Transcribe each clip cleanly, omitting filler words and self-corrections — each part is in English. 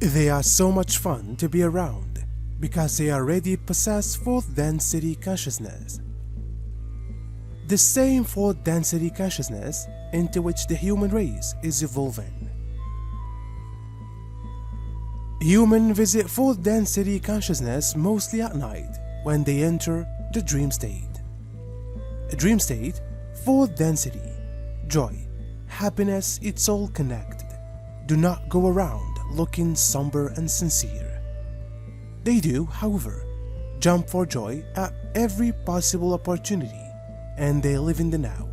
They are so much fun to be around because they already possess fourth density consciousness. The same fourth density consciousness into which the human race is evolving. Humans visit fourth density consciousness mostly at night when they enter the dream state. A dream state, fourth density, joy, happiness, it's all connected. Do not go around looking somber and sincere. They do, however, jump for joy at every possible opportunity, and they live in the now.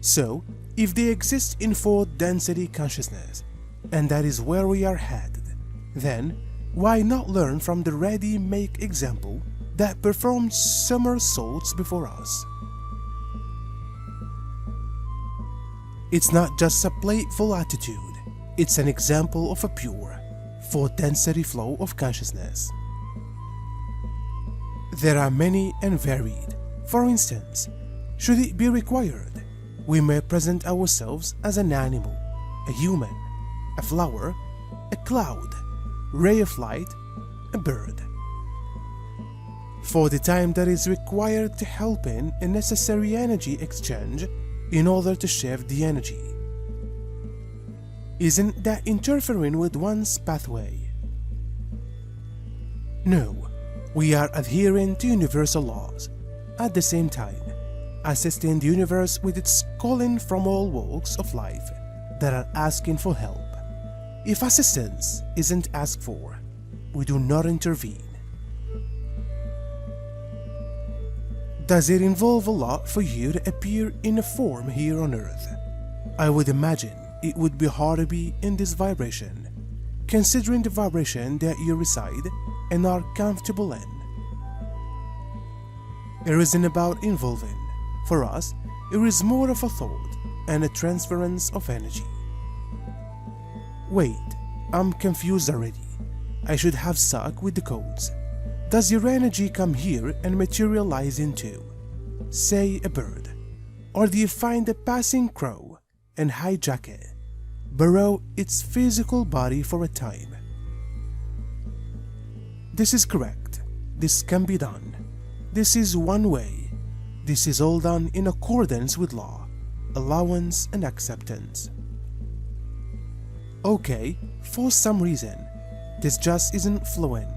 So, if they exist in fourth density consciousness, and that is where we are headed, then why not learn from the ready-make example that performed somersaults before us? It's not just a playful attitude, it's an example of a pure, fourth density flow of consciousness. There are many and varied. For instance, should it be required, we may present ourselves as an animal, a human, a flower, a cloud, ray of light, a bird. For the time that is required to help in a necessary energy exchange in order to shift the energy. Isn't that interfering with one's pathway? No, we are adhering to universal laws, at the same time assisting the universe with its calling from all walks of life that are asking for help. If assistance isn't asked for, we do not intervene. Does it involve a lot for you to appear in a form here on Earth? I would imagine it would be hard to be in this vibration, considering the vibration that you reside and are comfortable in. It isn't about involving. For us, it is more of a thought and a transference of energy. Wait, I'm confused already. I should have stuck with the codes. Does your energy come here and materialize into, say, a bird? Or do you find a passing crow and hijack it, burrow its physical body for a time? This is correct. This can be done. This is one way. This is all done in accordance with law, allowance and acceptance. Okay, for some reason, this just isn't flowing.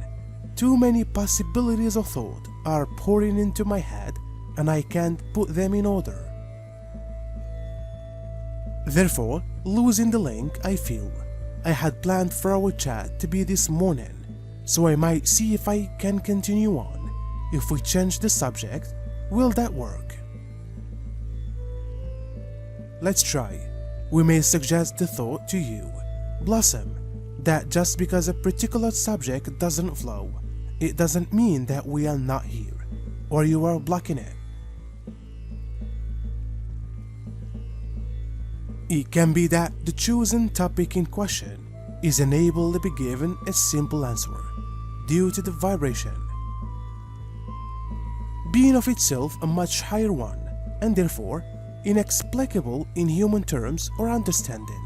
Too many possibilities of thought are pouring into my head and I can't put them in order. Therefore, losing the link, I feel. I had planned for our chat to be this morning, so I might see if I can continue on. If we change the subject, will that work? Let's try. We may suggest the thought to you, Blossom, that just because a particular subject doesn't flow, it doesn't mean that we are not here, or you are blocking it. It can be that the chosen topic in question is unable to be given a simple answer due to the vibration being of itself a much higher one, and therefore inexplicable in human terms or understanding.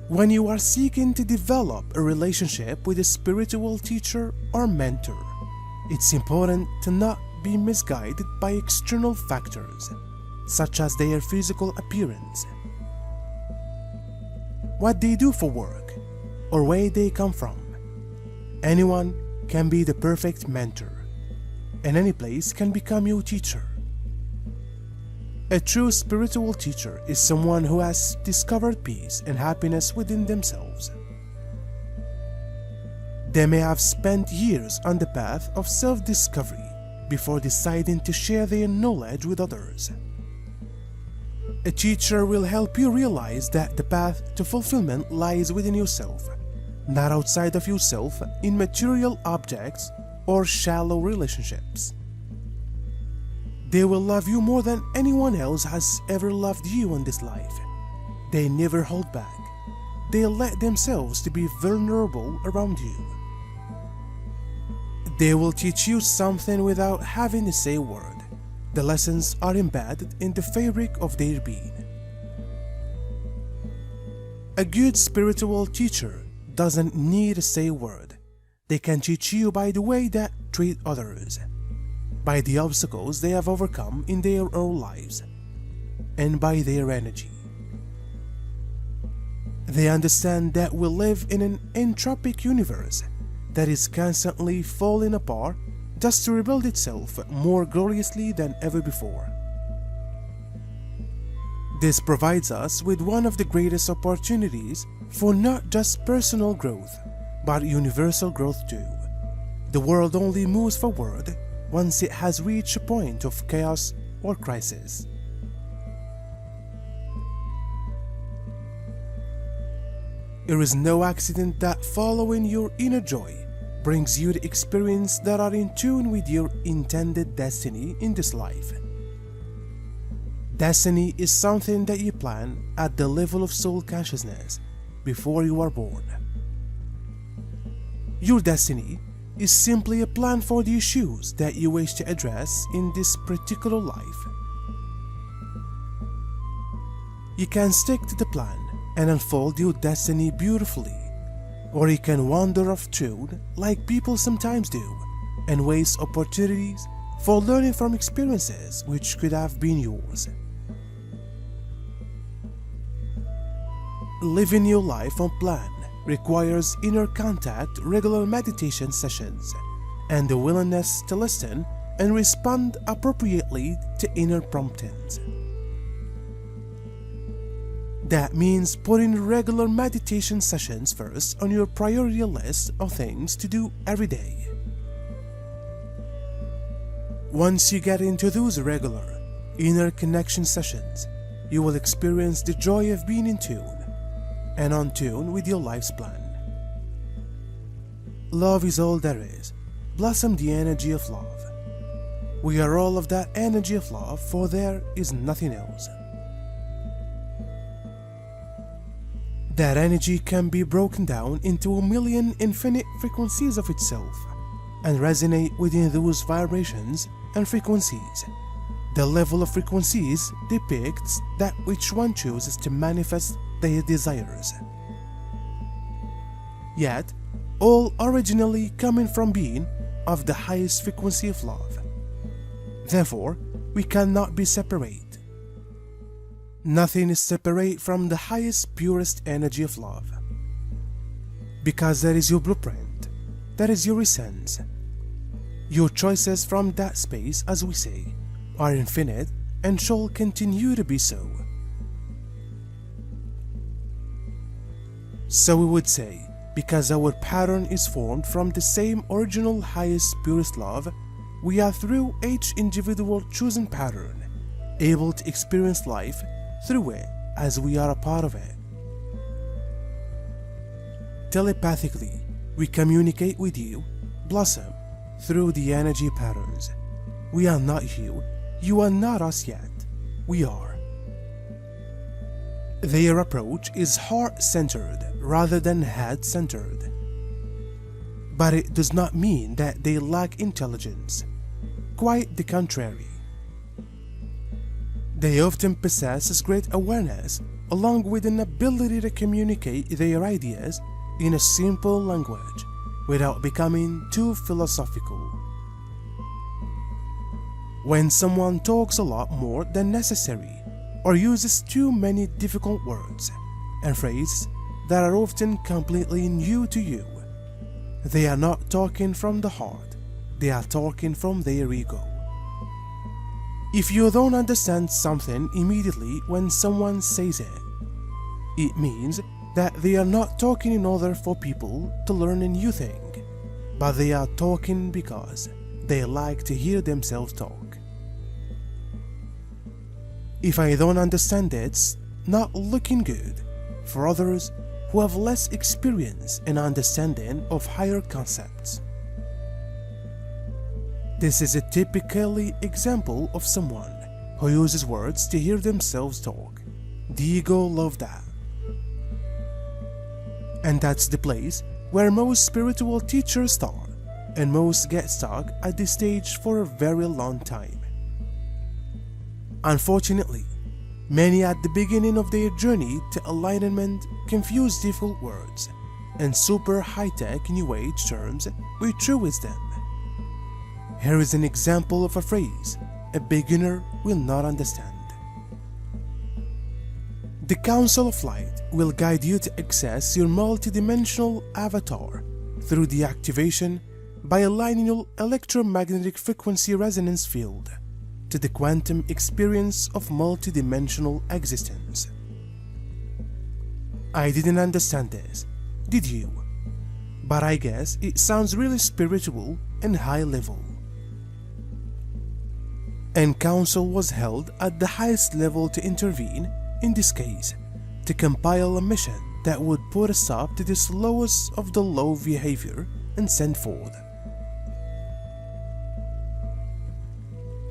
When you are seeking to develop a relationship with a spiritual teacher or mentor, it's important to not be misguided by external factors, such as their physical appearance, what they do for work, or where they come from. Anyone can be the perfect mentor, and any place can become your teacher. A true spiritual teacher is someone who has discovered peace and happiness within themselves. They may have spent years on the path of self-discovery before deciding to share their knowledge with others. A teacher will help you realize that the path to fulfillment lies within yourself, not outside of yourself in material objects or shallow relationships. They will love you more than anyone else has ever loved you in this life. They never hold back. They let themselves to be vulnerable around you. They will teach you something without having to say a word, The lessons are embedded in the fabric of their being. A good spiritual teacher doesn't need to say a word. They can teach you by the way they treat others, by the obstacles they have overcome in their own lives, and by their energy. They understand that we live in an entropic universe that is constantly falling apart just to rebuild itself more gloriously than ever before. This provides us with one of the greatest opportunities for not just personal growth, but universal growth too. The world only moves forward once it has reached a point of chaos or crisis. It is no accident that following your inner joy brings you the experiences that are in tune with your intended destiny in this life. Destiny is something that you plan at the level of soul consciousness before you are born. Your destiny is simply a plan for the issues that you wish to address in this particular life. You can stick to the plan and unfold your destiny beautifully, or you can wander off trail like people sometimes do and waste opportunities for learning from experiences which could have been yours. Living your life on plan requires inner contact, regular meditation sessions, and the willingness to listen and respond appropriately to inner promptings. That means putting regular meditation sessions first on your priority list of things to do every day. Once you get into those regular inner connection sessions, you will experience the joy of being in tune and on tune with your life's plan. Love is all there is. Blossom the energy of love. We are all of that energy of love, for there is nothing else. That energy can be broken down into a million infinite frequencies of itself and resonate within those vibrations and frequencies. The level of frequencies depicts that which one chooses to manifest their desires. Yet, all originally coming from being of the highest frequency of love. Therefore, we cannot be separate. Nothing is separate from the highest, purest energy of love. Because that is your blueprint, that is your essence. Your choices from that space, as we say, are infinite and shall continue to be so. So we would say, because our pattern is formed from the same original highest, purest love, we are through each individual chosen pattern, able to experience life through it as we are a part of it. Telepathically, we communicate with you, blossom, through the energy patterns. We are not you are not us yet, we are. Their approach is heart-centered rather than head-centered. But it does not mean that they lack intelligence. Quite the contrary. They often possess great awareness along with an ability to communicate their ideas in a simple language without becoming too philosophical. When someone talks a lot more than necessary or uses too many difficult words and phrases that are often completely new to you, they are not talking from the heart, they are talking from their ego. If you don't understand something immediately when someone says it, it means that they are not talking in order for people to learn a new thing, but they are talking because they like to hear themselves talk. If I don't understand it, it's not looking good for others who have less experience and understanding of higher concepts. This is a typically example of someone who uses words to hear themselves talk. The ego loves that. And that's the place where most spiritual teachers start, and most get stuck at this stage for a very long time. Unfortunately, many at the beginning of their journey to enlightenment confuse difficult words and super high-tech New Age terms with true wisdom. Here is an example of a phrase a beginner will not understand. The Council of Light will guide you to access your multidimensional avatar through the activation by aligning your electromagnetic frequency resonance field to the quantum experience of multidimensional existence. I didn't understand this, did you? But I guess it sounds really spiritual and high level. And council was held at the highest level to intervene, in this case, to compile a mission that would put a stop to this lowest of the low behavior and send forth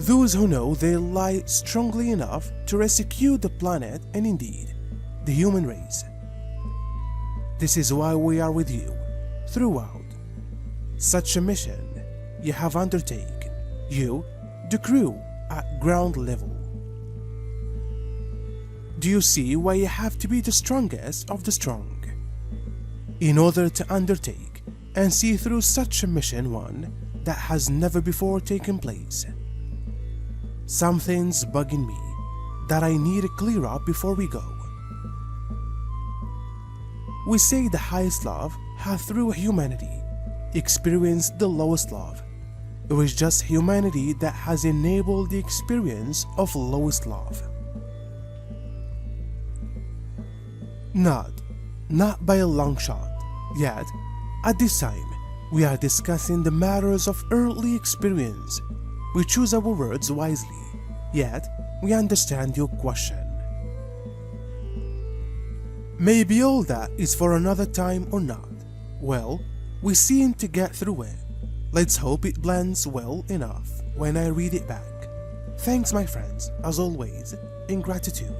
those who know their light strongly enough to rescue the planet and indeed the human race. This is why we are with you throughout such a mission you have undertaken, you, the crew at ground level. Do you see why you have to be the strongest of the strong in order to undertake and see through such a mission, one that has never before taken place? Something's bugging me that I need to clear up before we go. We say the highest love hath through humanity experienced the lowest love. It was just humanity that has enabled the experience of lowest love. Not by a long shot. Yet, at this time, we are discussing the matters of earthly experience. We choose our words wisely, yet we understand your question. Maybe all that is for another time or not. Well, we seem to get through it. Let's hope it blends well enough when I read it back. Thanks, my friends, as always, in gratitude.